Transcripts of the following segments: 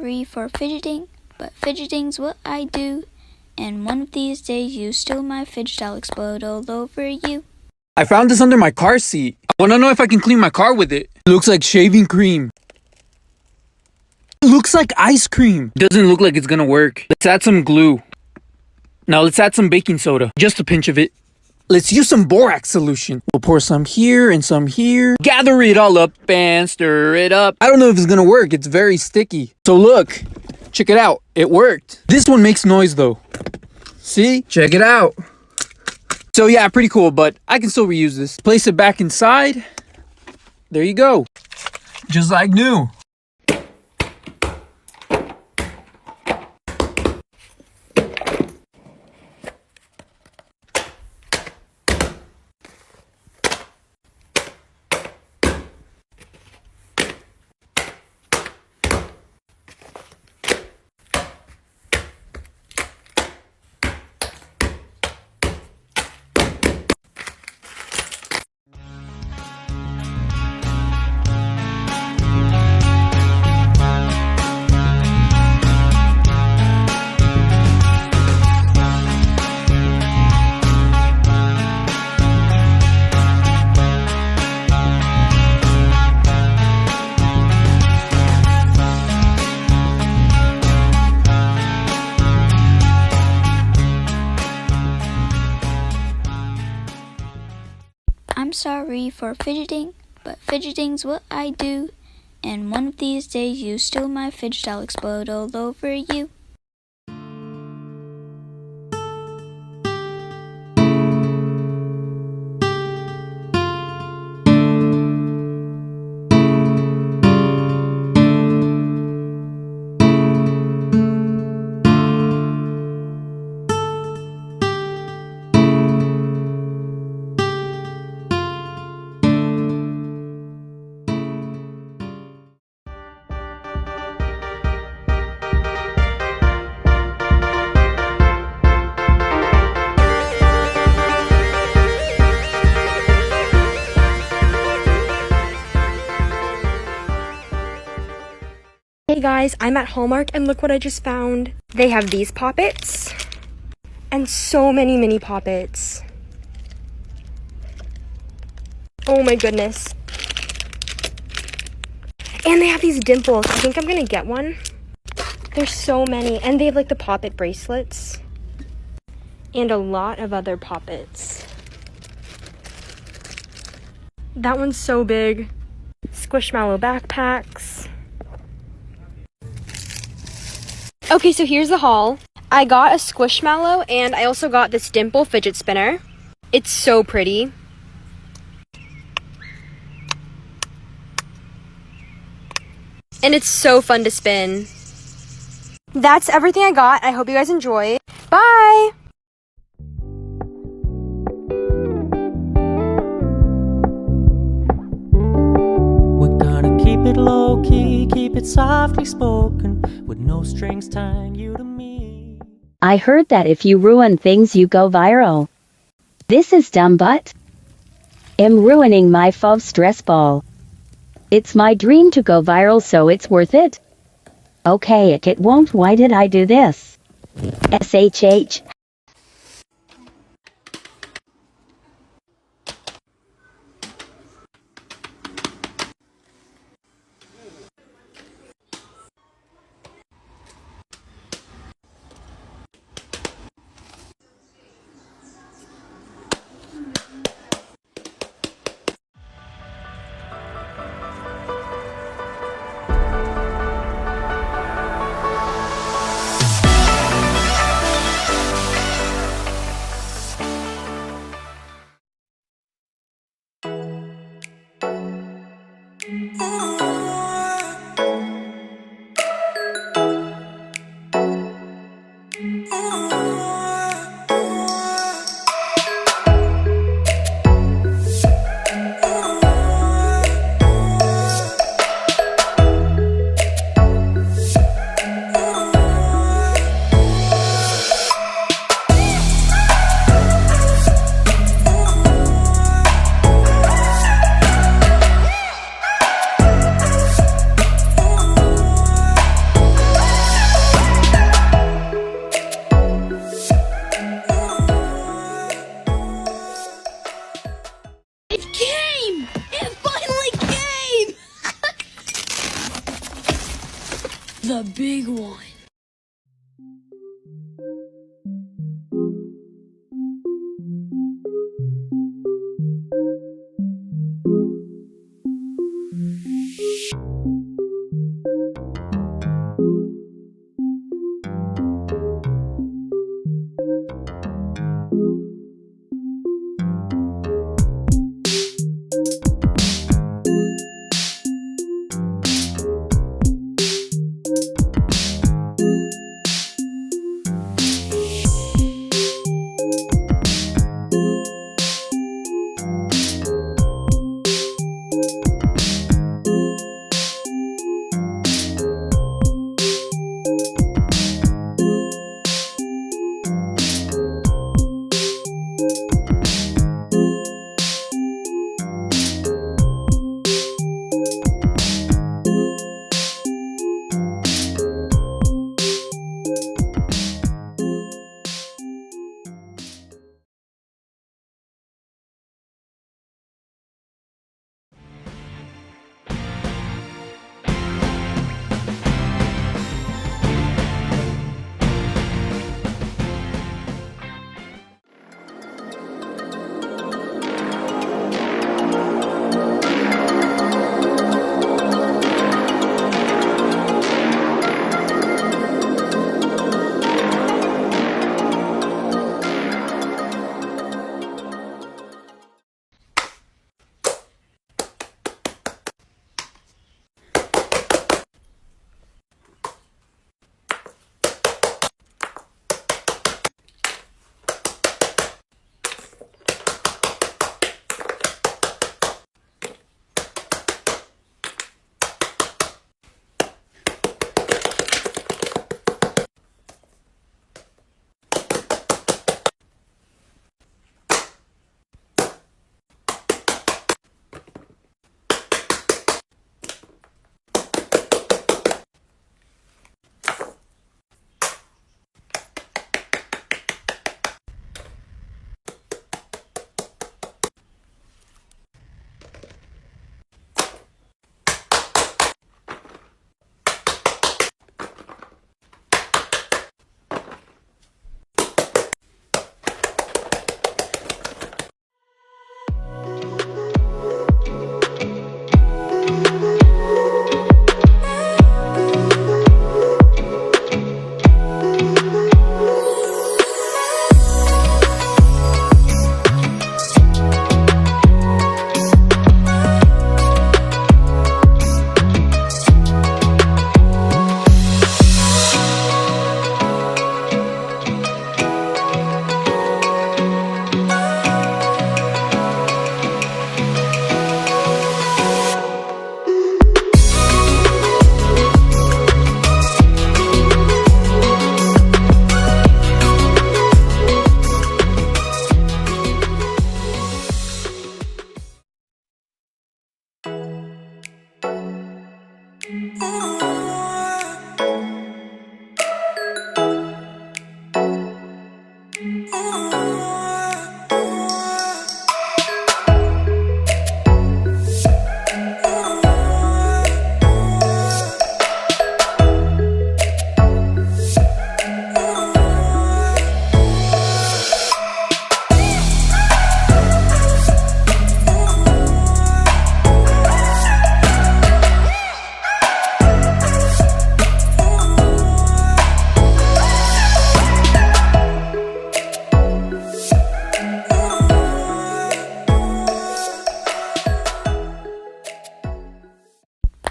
sorry for fidgeting, but fidgeting's what I do. And one of these days you steal my fidget, I'll explode all over you. I found this under my car seat. I wanna know if I can clean my car with it. It looks like shaving cream. It looks like ice cream. Doesn't look like it's gonna work. Let's add some glue. Now let's add some baking soda. Just a pinch of it. Let's use some borax solution. We'll pour some here and some here. Gather it all up and stir it up. I don't know if it's gonna work. It's very sticky. So look, check it out. It worked. This one makes noise though. See? Check it out. So yeah, pretty cool, but I can still reuse this. Place it back inside. There you go. Just like new. I'm sorry for fidgeting, but fidgeting's what I do. And one of these days you steal my fidget, I'll explode all over you. Hey guys, I'm at Hallmark and look what I just found. They have these poppets and so many mini poppets. Oh my goodness. And they have these dimples. I think I'm gonna get one. There's so many, and they have like the poppet bracelets and a lot of other poppets. That one's so big. Squishmallow backpacks. Okay, so here's the haul. I got a Squishmallow and I also got this dimple fidget spinner. It's so pretty. And it's so fun to spin. That's everything I got. I hope you guys enjoy. Bye! We're gonna keep it low-key, keep it softly spoken, with no strings tying you to me. I heard that if you ruin things you go viral. This is dumb but am ruining my fov stress ball. It's my dream to go viral, so it's worth it. Okay, it won't. Why did I do this? SHH. big one.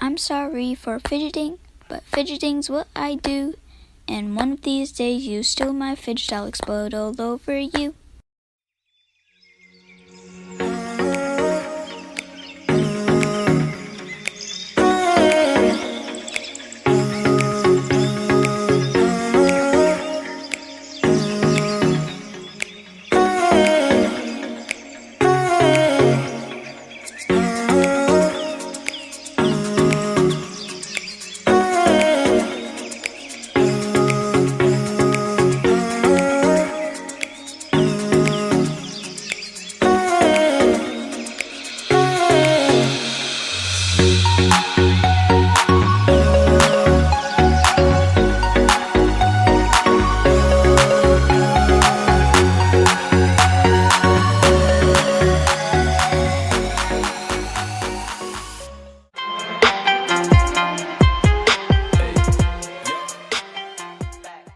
I'm sorry for fidgeting, but fidgeting's what I do. And one of these days you steal my fidget, I'll explode all over you.